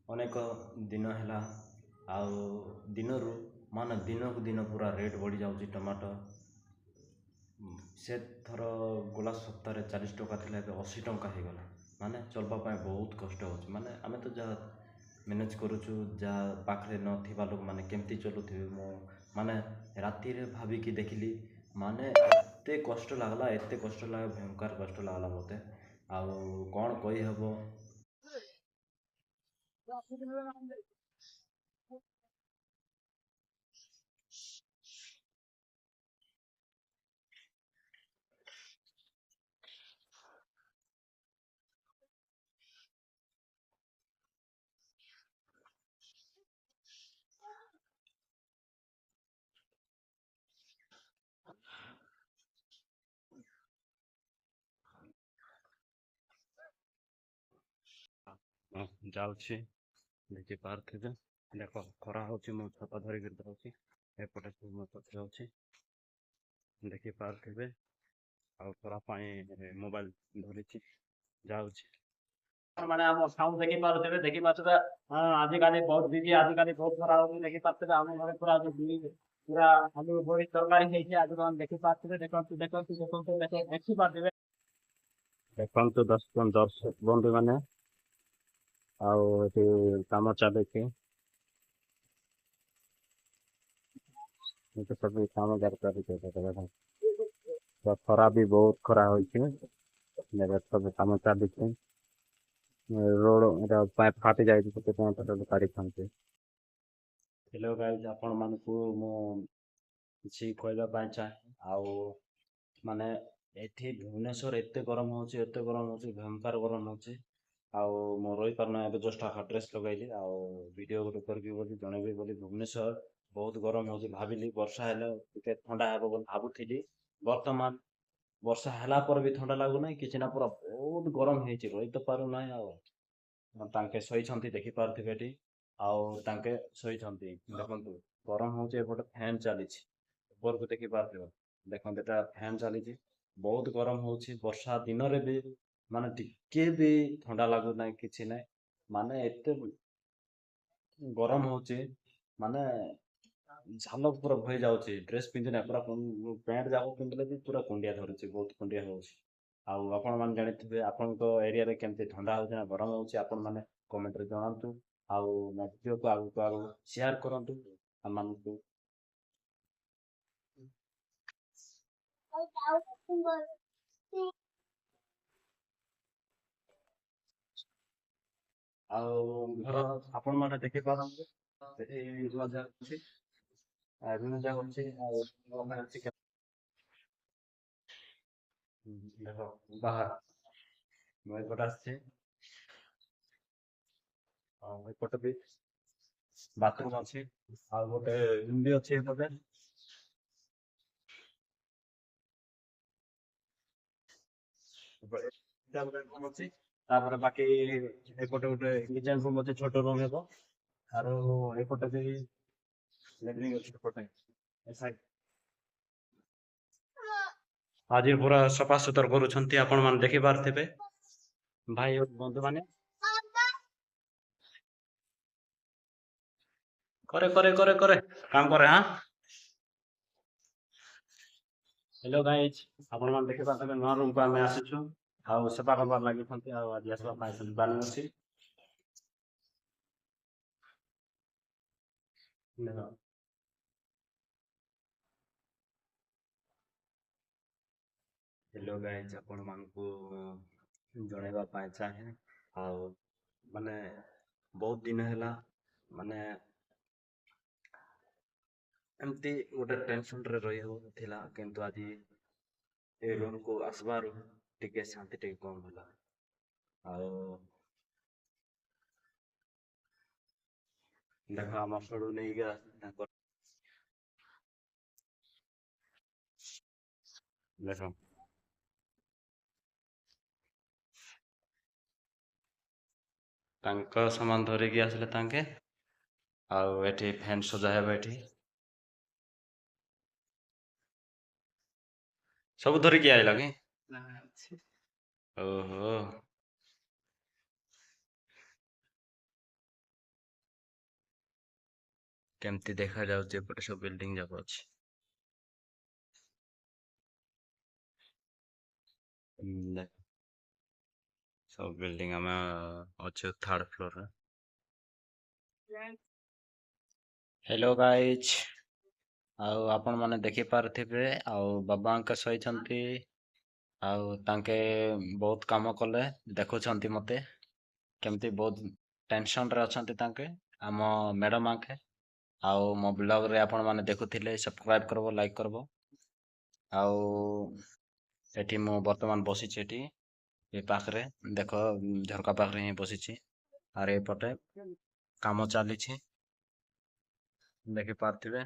ଅନେକ ଦିନ ହେଲା ଆଉ ଦିନରୁ ମାନେ ଦିନକୁ ଦିନ ପୁରା ରେଟ୍ ବଢ଼ିଯାଉଛି ଟମାଟୋ। ସେ ଥର ଗଲା ସପ୍ତାହରେ 40 ଟଙ୍କା ଥିଲା, ଏବେ 80 ଟଙ୍କା ହେଇଗଲା। ମାନେ ଚଳିବା ପାଇଁ ବହୁତ କଷ୍ଟ ହେଉଛି। ମାନେ ଆମେ ତ ଯାହା ମ୍ୟାନେଜ୍ କରୁଛୁ, ଯାହା ପାଖରେ ନଥିବା ଲୋକମାନେ କେମିତି ଚଲୁଥିବେ। ମୁଁ ମାନେ ରାତିରେ ଭାବିକି ଦେଖିଲି, ମାନେ ଏତେ କଷ୍ଟ ଲାଗିଲା, ଏତେ କଷ୍ଟ ଲାଗେ, ଭୟଙ୍କର କଷ୍ଟ ଲାଗିଲା ମୋତେ। ଆଉ କ'ଣ କହିହେବ। ଯାଉଛି, ଦେଖିପାରୁଥିବେ। ଦେଖ ଖରା ହେଉଛି, ମୁଁ ଛତା ଧରିକି ଯାଉଛି। ଏପଟେ ସବୁ ମୋ ପଛରେ ଅଛି, ଦେଖିପାରୁଥିବେ। ଆଉ ଖରା ପାଇଁ ମୋବାଇଲ ଧରିଛି, ଯାଉଛି। ମାନେ ଆମ ସାଉଣ୍ଡ ଦେଖିପାରୁଥିବେ ଆଜିକାଲି ବହୁତ ବିଜି, ଆଜିକାଲି ବହୁତ ଖରା ହଉଛି। ଦେଖିପାରୁଥିବେ ଆମ ଘରେ ପୁରା ପୁରା ଆଲୁ ବଡି ତରକାରୀ ହେଇଛି। ଆଜି କଣ ଦେଖିପାରୁଥିବେ, ଦେଖିପାରୁଥିବେ। ଦେଖନ୍ତୁ ଦର୍ଶକ ବନ୍ଧୁ ମାନେ, ଆଉ ଏଠି କାମ ଚାଲିଛି। ଏଠି ସବୁ କାମ ଚାଲିଛି। ତ ଖରା ବି ବହୁତ ଖରା ହୋଇଛି। ଏବେ ସବୁ କାମ ଚାଲିଛି। ରୋଡ ଏଟା ପାଇପ୍ ଫାଟି ଯାଇଛି, ସେଥିପାଇଁ କାଢିଥାନ୍ତି। ହ୍ୟାଲୋ ଗାଇଜ୍, ଆପଣମାନଙ୍କୁ ମୁଁ କିଛି କହିବା ପାଇଁ ଚାହେଁ। ଆଉ ମାନେ ଏଠି ଭୁବନେଶ୍ୱର ଏତେ ଗରମ ହେଉଛି, ଏତେ ଗରମ ହେଉଛି, ଭୟଙ୍କର ଗରମ ହେଉଛି। ଆଉ ମୁଁ ରହିପାରୁନି। ଏବେ ଜଷ୍ଟ ଡ୍ରେସ୍ ଲଗାଇଲି, ଆଉ ଭିଡ଼ିଓ ଗୋଟେ କରିବି ବୋଲି ଜଣେଇବି ବୋଲି। ଭୁବନେଶ୍ୱର ବହୁତ ଗରମ ହେଉଛି। ଭାବିଲି ବର୍ଷା ହେଲେ ଟିକେ ଥଣ୍ଡା ହେବ ବୋଲି ଭାବୁଥିଲି। ବର୍ତ୍ତମାନ ବର୍ଷା ହେଲା ପରେ ବି ଥଣ୍ଡା ଲାଗୁନାହିଁ କିଛି ନା, ପୁରା ବହୁତ ଗରମ ହେଇଛି, ରହି ତ ପାରୁନାହିଁ। ଆଉ ତାଙ୍କେ ଶୋଇଛନ୍ତି, ଦେଖିପାରୁଥିବେ ଏଠି। ଆଉ ତାଙ୍କେ ଶୋଇଛନ୍ତି, ଦେଖନ୍ତୁ ଗରମ ହେଉଛି। ଏପଟେ ଫ୍ୟାନ୍ ଚାଲିଛି, ଉପରକୁ ଦେଖିପାରୁଥିବ। ଦେଖନ୍ତୁ ଏଟା ଫ୍ୟାନ୍ ଚାଲିଛି, ବହୁତ ଗରମ ହେଉଛି। ବର୍ଷା ଦିନରେ ବି ମାନେ ଟିକେ ବି ଥଣ୍ଡା ଲାଗୁନାହିଁ, କିଛି ନାହିଁ। ମାନେ ଏତେ ଗରମ ହେଉଛି, ମାନେ ଝାଳ ପୁରା ବୋହି ଯାଉଛି। ଡ୍ରେସ୍ ପିନ୍ଧିଲେ ପୁରା ପ୍ୟାଣ୍ଟ ଯାକ ପିନ୍ଧିଲେ ବି ପୁରା କୁଣ୍ଡିଆ ଧରୁଛି, ବହୁତ କୁଣ୍ଡିଆ ହେଉଛି। ଆଉ ଆପଣମାନେ ଜାଣିଥିବେ, ଆପଣଙ୍କ ଏରିଆରେ କେମିତି ଥଣ୍ଡା ହେଉଛି ନା ଗରମ ହେଉଛି, ଆପଣମାନେ କମେଣ୍ଟରେ ଜଣାନ୍ତୁ। ଆଉ ମୋ ଭିଡ଼ିଓକୁ ଆଗକୁ ସେୟାର କରନ୍ତୁ ଆମମାନଙ୍କୁ। ଆଉ ଘର ଆପଣମାନେ ଦେଖିପାରନ୍ତି, ଏଇ ମଜା ଅଛି, ମଜା ଅଛି। ଆଉ ଦେଖ ବାହାର ମୁଁ ଏପଟେ ଆସିଛି, ଆଉ ଏପଟେ ବି ବାଥରୁମ ଅଛି, ଆଉ ଗୋଟେ ରୁମ୍ ବି ଅଛି ଏପଟେ। ଏଇଟା ଗୋଟେ ରୁମ୍ ଅଛି। ତାପରେ ବାକି ଏପଟେ ଗୋଟେ କିଚେନ ରୁମ୍ ଅଛି, ଛୋଟ ରୁମ୍ ହେବ। ଆଉ ଏପଟେ ବି ଲେଟ୍ରିନ୍ ଅଛି ଏପଟେ, ଏ ସାଇଡ୍। ଆଜି ପୁରା ସଫାସୁତୁରା କରୁଛନ୍ତି, ଆପଣ ମାନେ ଦେଖିପାରୁଥିବେ। ଭାଇ ଓ ବନ୍ଧୁମାନେ, କରେ କାମ କରେ। ହ୍ୟାଲୋ ଗାଇଜ୍, ଆପଣମାନେ ଦେଖିପାରୁଥିବେ ନୂଆ ରୁମକୁ ଆମେ ଆସିଛୁ। ଆଉ ସେବା କରବାର ଲାଗିଛନ୍ତି, ଆଉ ଆଜି ଆସିବା ପାଇଁ ଯିବାର ଅଛି। ଦେଖ ହ୍ୟାଲୋ ଗାଇଜ୍, ଆପଣମାନଙ୍କୁ ଜଣେଇବା ପାଇଁ ଚାହେଁ। ଆଉ ମାନେ ବହୁତ ଦିନ ହେଲା, ମାନେ ଏମିତି ଗୋଟେ ଟେନସନରେ ରହି ହଉଥିଲା, କିନ୍ତୁ ଆଜି ଏ ରୁମକୁ ଆସିବାରୁ ଟିକେ ଶାନ୍ତି ଟିକେ କମ୍ ହେଲା। ଆଉ ଦେଖ ଆମ ସଡୁ ନେଇକି ତାଙ୍କର ଦେଖ ତାଙ୍କ ସାମାନ ଧରିକି ଆସିଲେ ତାଙ୍କେ। ଆଉ ଏଠି ଫ୍ୟାନ୍ ସଜା ହେବ ଏଠି। ସବୁ ଧରିକି ଆଇଲ କି? ଓହୋ। କେମିତି ଦେଖାଯାଉଛି ଏପଟେ ସବୁ ବିଲ୍ଡିଂ ଯାକ ଅଛି। ଦେଖ ସବୁ ବିଲ୍ଡିଂ ଆମେ ଅଛୁ 3rd ଫ୍ଲୋରରେ। ହେଲୋ ଗାଇଜ୍, ଆଉ ଆପଣ ମାନେ ଦେଖିପାରୁଥିବେ ଆଉ ବାବାଙ୍କ ଶୋଇଛନ୍ତି ଆଉ ତାଙ୍କେ ବହୁତ କାମ କଲେ ଦେଖୁଛନ୍ତି ମତେ କେମିତି ବହୁତ ଟେନସନରେ ଅଛନ୍ତି ତାଙ୍କେ ଆମ ମ୍ୟାଡ଼ାମ ଆଙ୍କେ। ଆଉ ମୋ ବ୍ଲଗରେ ଆପଣ ମାନେ ଦେଖୁଥିଲେ ସବସ୍କ୍ରାଇବ କରିବ, ଲାଇକ୍ କରିବ। ଆଉ ଏଠି ମୁଁ ବର୍ତ୍ତମାନ ବସିଛି ଏଠି ଏ ପାଖରେ ଦେଖ ଝରକା ପାଖରେ ହିଁ ବସିଛି। ଆର ଏପଟେ କାମ ଚାଲିଛି ଦେଖିପାରୁଥିବେ।